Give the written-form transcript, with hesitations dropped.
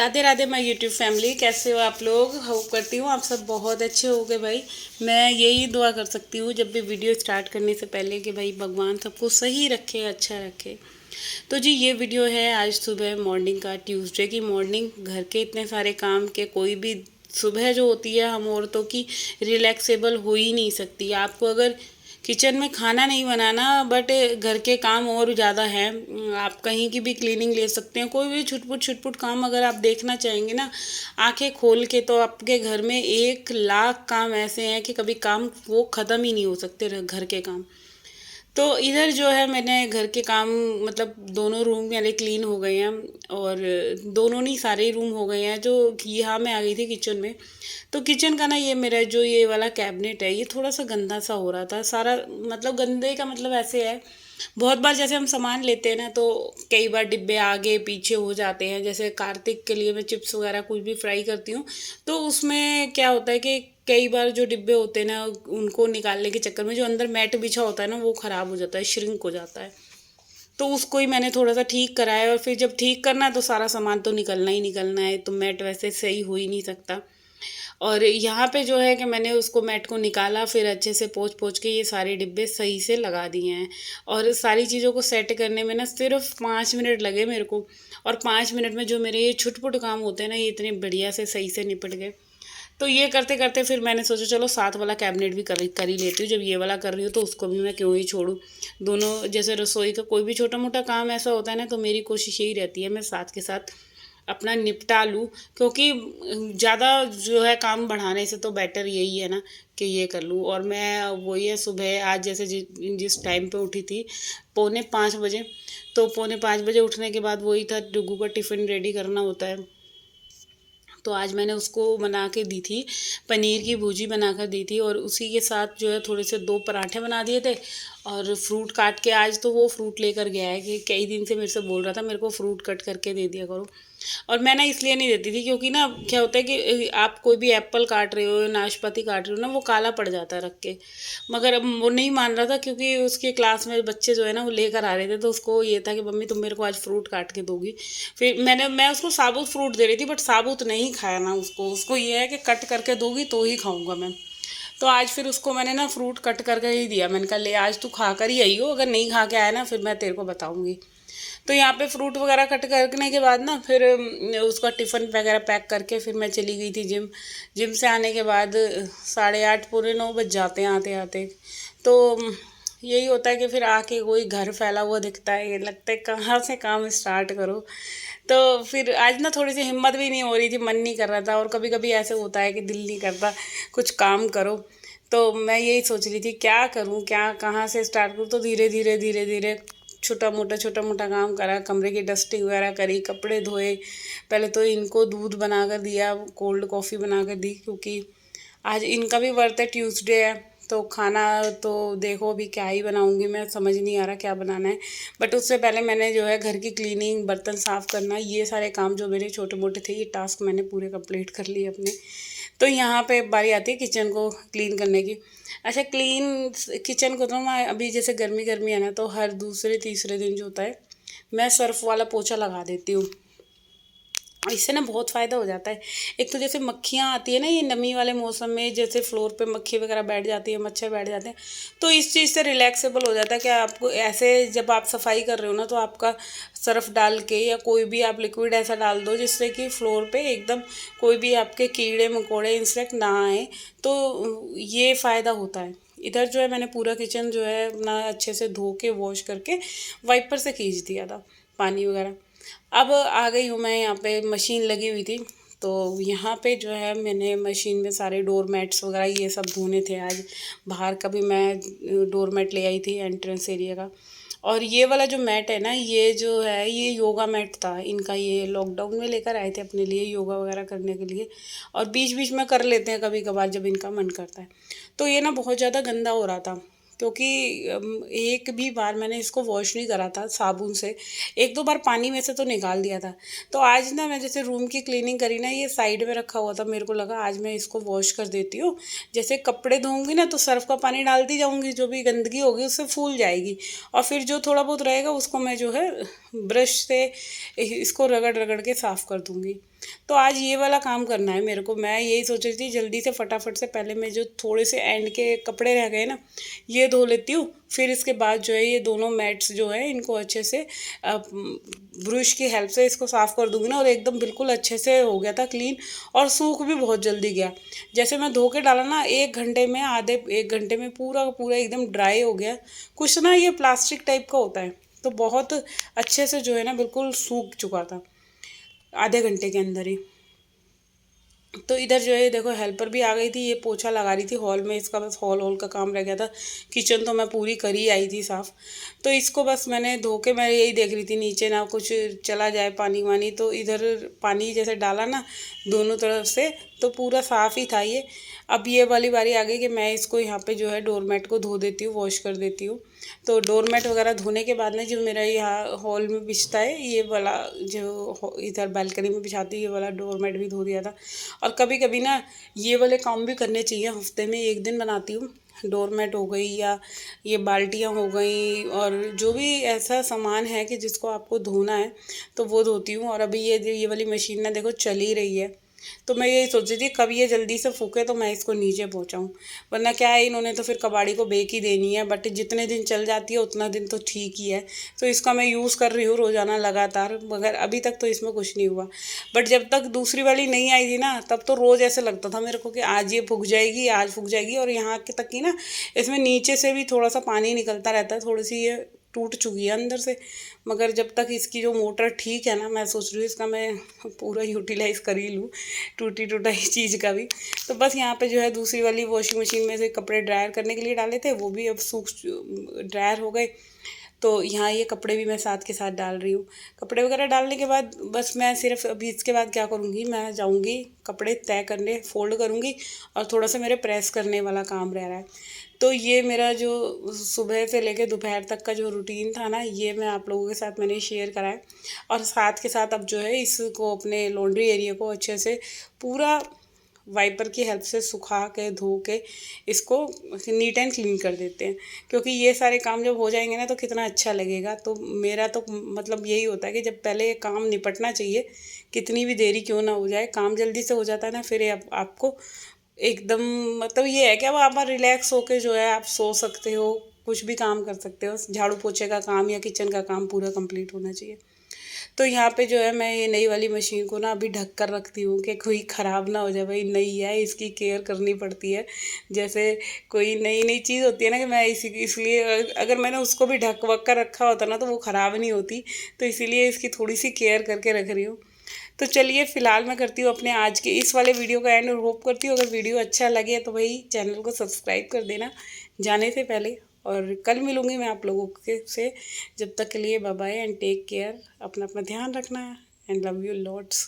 Radhe Radhe my YouTube family, कैसे हो आप लोग। होप करती हूँ आप सब बहुत अच्छे होगे भाई। मैं यही दुआ कर सकती हूँ जब भी वीडियो स्टार्ट करने से पहले कि भाई भगवान सबको सही रखे, अच्छा रखे। तो जी ये वीडियो है आज सुबह मॉर्निंग का, ट्यूसडे की मॉर्निंग। घर के इतने सारे काम के कोई भी सुबह जो होती है हम औरतों की रिलैक्सेबल हो ही नहीं सकती। आपको अगर किचन में खाना नहीं बनाना बट घर के काम और ज़्यादा हैं, आप कहीं की भी क्लीनिंग ले सकते हैं। कोई भी छुटपुट छुटपुट काम अगर आप देखना चाहेंगे ना आंखें खोल के, तो आपके घर में 1 लाख काम ऐसे हैं कि कभी काम वो ख़त्म ही नहीं हो सकते घर के काम। तो इधर जो है मैंने घर के काम मतलब दोनों रूम मेरे क्लीन हो गए हैं, और दोनों नहीं सारे ही रूम हो गए हैं। जो यहाँ मैं आ गई थी किचन में, तो किचन का ना ये मेरा जो ये वाला कैबिनेट है ये थोड़ा सा गंदा सा हो रहा था सारा। मतलब गंदे का मतलब ऐसे है, बहुत बार जैसे हम सामान लेते हैं ना तो कई बार डिब्बे आगे पीछे हो जाते हैं। जैसे कार्तिक के लिए मैं चिप्स वगैरह कुछ भी फ्राई करती हूँ, तो उसमें क्या होता है कि कई बार जो डिब्बे होते हैं ना उनको निकालने के चक्कर में जो अंदर मैट बिछा होता है ना वो ख़राब हो जाता है, श्रिंक हो जाता है। तो उसको ही मैंने थोड़ा सा ठीक कराया, और फिर जब ठीक करना है तो सारा सामान तो निकलना ही निकलना है, तो मैट वैसे सही हो ही नहीं सकता। और यहाँ पे जो है कि मैंने उसको मैट को निकाला, फिर अच्छे से पोंछ पोंछ के ये सारे डिब्बे सही से लगा दिए हैं। और सारी चीज़ों को सेट करने में ना सिर्फ 5 मिनट लगे मेरे को, और 5 मिनट में जो मेरे ये छुटपुट काम होते हैं ना ये इतने बढ़िया से सही से निपट गए। तो ये करते करते फिर मैंने सोचा चलो साथ वाला कैबिनेट भी कर ही लेती हूँ। जब ये वाला कर रही हूँ तो उसको भी मैं क्यों ही छोड़ूं। दोनों जैसे रसोई का कोई भी छोटा मोटा काम ऐसा होता है ना तो मेरी कोशिश यही रहती है मैं साथ के साथ अपना निपटा लूँ। क्योंकि ज़्यादा जो है काम बढ़ाने से तो बेटर यही है ना कि ये कर लूँ। और मैं वही है सुबह आज जैसे जिस टाइम पे उठी थी 4:45 बजे, तो 4:45 बजे उठने के बाद वही था, डुगू का टिफ़िन रेडी करना होता है। तो आज मैंने उसको बना के दी थी, पनीर की भुर्जी बना कर दी थी, और उसी के साथ जो है थोड़े से 2 पराठे बना दिए थे। और फ्रूट काट के आज तो वो फ्रूट लेकर गया है कि कई दिन से मेरे से बोल रहा था मेरे को फ्रूट कट करके दे दिया करो। और मैं ना इसलिए नहीं देती थी क्योंकि ना क्या होता है कि आप कोई भी एप्पल काट रहे हो, नाशपाती काट रहे हो ना, वो काला पड़ जाता है रख के। मगर अब वो नहीं मान रहा था क्योंकि उसके क्लास में बच्चे जो है ना वो लेकर आ रहे थे, तो उसको ये था कि मम्मी तुम मेरे को आज फ्रूट काट के दोगी। फिर मैं उसको साबुत फ्रूट दे रही थी, बट साबुत नहीं खाया ना उसको ये है कि कट करके दोगी तो ही खाऊंगा मैं। तो आज फिर उसको मैंने ना फ्रूट कट करके ही दिया। मैंने कहा ले आज तू खा कर ही आई हो, अगर नहीं खा के आया ना फिर मैं तेरे को बताऊंगी। तो यहाँ पे फ्रूट वगैरह कट करने के बाद ना फिर उसका टिफ़िन वगैरह पैक करके फिर मैं चली गई थी जिम। जिम से आने के बाद 8:30 पौने 9 बज जाते हैं आते आते। तो यही होता है कि फिर आके कोई घर फैला हुआ दिखता है, ये लगता है कहाँ से काम स्टार्ट करो। तो फिर आज ना थोड़ी सी हिम्मत भी नहीं हो रही थी, मन नहीं कर रहा था। और कभी कभी ऐसे होता है कि दिल नहीं करता कुछ काम करो। तो मैं यही सोच रही थी क्या करूं, क्या कहाँ से स्टार्ट करूं। तो धीरे धीरे छोटा मोटा काम करा, कमरे की डस्टिंग वगैरह करी, कपड़े धोए। पहले तो इनको दूध बना कर दिया, कोल्ड कॉफ़ी बना कर दी, क्योंकि आज इनका भी वर्त है, ट्यूसडे है। तो खाना तो देखो अभी क्या ही बनाऊंगी, मैं समझ नहीं आ रहा क्या बनाना है। बट उससे पहले मैंने जो है घर की क्लीनिंग, बर्तन साफ़ करना, ये सारे काम जो मेरे छोटे मोटे थे ये टास्क मैंने पूरे कंप्लीट कर लिए अपने। तो यहाँ पे बारी आती है किचन को क्लीन करने की। अच्छा क्लीन किचन को तो मैं अभी जैसे गर्मी गर्मी है ना तो हर दूसरे तीसरे दिन जो होता है मैं सर्फ़ वाला पोछा लगा देती हूँ। इससे ना बहुत फ़ायदा हो जाता है। एक तो जैसे मक्खियाँ आती है ना ये नमी वाले मौसम में, जैसे फ्लोर पे मक्खी वगैरह बैठ जाती है, मच्छर बैठ जाते हैं, तो इस चीज़ से रिलैक्सेबल हो जाता है कि आपको ऐसे जब आप सफाई कर रहे हो ना तो आपका सर्फ डाल के या कोई भी आप लिक्विड ऐसा डाल दो जिससे कि फ्लोर पे एकदम कोई भी आपके कीड़े मकोड़े इंसेक्ट ना आए। तो ये फ़ायदा होता है। इधर जो है मैंने पूरा किचन जो है अपना अच्छे से धो के वॉश करके वाइपर से खींच दिया था पानी वगैरह। अब आ गई हूँ मैं, यहाँ पे मशीन लगी हुई थी, तो यहाँ पे जो है मैंने मशीन में सारे डोर मैट्स वगैरह ये सब धोने थे आज। बाहर का भी मैं डोर मैट ले आई थी एंट्रेंस एरिया का। और ये वाला जो मैट है ना ये जो है ये योगा मैट था इनका, ये लॉकडाउन में लेकर आए थे अपने लिए योगा वगैरह करने के लिए। और बीच बीच में कर लेते हैं कभी कभार जब इनका मन करता है। तो ये ना बहुत ज़्यादा गंदा हो रहा था, क्योंकि एक भी बार मैंने इसको वॉश नहीं करा था साबुन से, एक दो बार पानी में से तो निकाल दिया था। तो आज ना मैं जैसे रूम की क्लीनिंग करी ना, ये साइड में रखा हुआ था, मेरे को लगा आज मैं इसको वॉश कर देती हूँ। जैसे कपड़े धोऊंगी ना तो सर्फ का पानी डालती जाऊंगी, जो भी गंदगी होगी उससे फूल जाएगी, और फिर जो थोड़ा बहुत रहेगा उसको मैं जो है ब्रश से इसको रगड़ रगड़ के साफ़ कर दूंगी। तो आज ये वाला काम करना है मेरे को। मैं यही सोच रही थी जल्दी से फटाफट से पहले मैं जो थोड़े से एंड के कपड़े रह गए ना ये धो लेती हूँ, फिर इसके बाद जो है ये दोनों मैट्स जो है इनको अच्छे से ब्रश की हेल्प से इसको साफ़ कर दूंगी ना, और एकदम बिल्कुल अच्छे से हो गया था क्लीन, और सूख भी बहुत जल्दी गया। जैसे मैं धो के डाला ना 1 घंटे में, आधे 1 घंटे में पूरा का पूरा एकदम ड्राई हो गया। कुछ ना ये प्लास्टिक टाइप का होता है, तो बहुत अच्छे से जो है ना बिल्कुल सूख चुका था आधे घंटे के अंदर ही। तो इधर जो है देखो हेल्पर भी आ गई थी, ये पोछा लगा रही थी हॉल में, इसका बस हॉल का काम रह गया था। किचन तो मैं पूरी करी आई थी साफ़। तो इसको बस मैंने धो के, मैं यही देख रही थी नीचे ना कुछ चला जाए पानी वानी, तो इधर पानी जैसे डाला ना दोनों तरफ से तो पूरा साफ़ ही था ये। अब ये वाली बारी आ गई कि मैं इसको यहाँ पे जो है डोरमेट को धो देती हूँ, वॉश कर देती हूँ। तो डोरमेट वगैरह धोने के बाद में जो मेरा यहाँ हॉल में बिछता है ये वाला, जो इधर बालकनी में बिछाती है ये वाला डोरमेट भी धो दिया था। और कभी कभी ना ये वाले काम भी करने चाहिए, हफ्ते में 1 दिन बनाती हूँ। डोरमेट हो गई या ये बाल्टियाँ हो गई, और जो भी ऐसा सामान है कि जिसको आपको धोना है तो वो धोती हूँ। और अभी ये वाली मशीन ना देखो चल ही रही है, तो मैं यही सोच रही थी कब ये जल्दी से फूके तो मैं इसको नीचे पहुँचाऊँ, वरना क्या है इन्होंने तो फिर कबाड़ी को बेच ही देनी है। बट जितने दिन चल जाती है उतना दिन तो ठीक ही है। तो इसका मैं यूज़ कर रही हूँ रोज़ाना लगातार, मगर अभी तक तो इसमें कुछ नहीं हुआ। बट जब तक दूसरी वाली नहीं आई थी ना तब तो रोज़ ऐसे लगता था मेरे को कि आज ये फूक जाएगी, आज फूक जाएगी। और यहाँ के तक की ना इसमें नीचे से भी थोड़ा सा पानी निकलता रहता है, थोड़ी सी ये टूट चुकी है अंदर से। मगर जब तक इसकी जो मोटर ठीक है ना, मैं सोच रही हूँ इसका मैं पूरा यूटिलाइज़ कर ही लूँ, टूटी टूटाई चीज़ का भी। तो बस यहाँ पे जो है दूसरी वाली वॉशिंग मशीन में से कपड़े ड्रायर करने के लिए डाले थे, वो भी अब सूख ड्रायर हो गए। तो यहाँ ये कपड़े भी मैं साथ के साथ डाल रही हूँ। कपड़े वगैरह डालने के बाद बस मैं सिर्फ अभी इसके बाद क्या करूँगी, मैं जाऊँगी कपड़े तय करने, फोल्ड करूँगी, और थोड़ा सा मेरे प्रेस करने वाला काम रह रहा है। तो ये मेरा जो सुबह से लेकर दोपहर तक का जो रूटीन था ना, ये मैं आप लोगों के साथ मैंने शेयर करा है। और साथ के साथ अब जो है इसको अपने लॉन्ड्री एरिया को अच्छे से पूरा वाइपर की हेल्प से सुखा के धो के इसको नीट एंड क्लीन कर देते हैं। क्योंकि ये सारे काम जब हो जाएंगे ना तो कितना अच्छा लगेगा। तो मेरा तो मतलब यही होता है कि जब पहले ये काम निपटना चाहिए, कितनी भी देरी क्यों ना हो जाए, काम जल्दी से हो जाता है ना, फिर आपको एकदम मतलब ये है कि अब आप रिलैक्स होके जो है आप सो सकते हो, कुछ भी काम कर सकते हो। झाड़ू पोछे का काम या किचन का काम पूरा कंप्लीट होना चाहिए। तो यहाँ पे जो है मैं ये नई वाली मशीन को ना अभी ढक कर रखती हूँ कि कोई ख़राब ना हो जाए। भाई नई है, इसकी केयर करनी पड़ती है। जैसे कोई नई नई चीज़ होती है ना, कि मैं इसलिए अगर मैंने उसको भी ढक वक कर रखा होता ना तो वो ख़राब नहीं होती। तो इसीलिए इसकी थोड़ी सी केयर करके रख रही हूँ। तो चलिए फ़िलहाल मैं करती हूँ अपने आज के इस वाले वीडियो का एंड, और होप करती हूँ अगर वीडियो अच्छा लगे तो भाई चैनल को सब्सक्राइब कर देना जाने से पहले। और कल मिलूँगी मैं आप लोगों के से। जब तक के लिए bye bye and take care. अपना अपना ध्यान रखना एंड लव यू लॉट्स।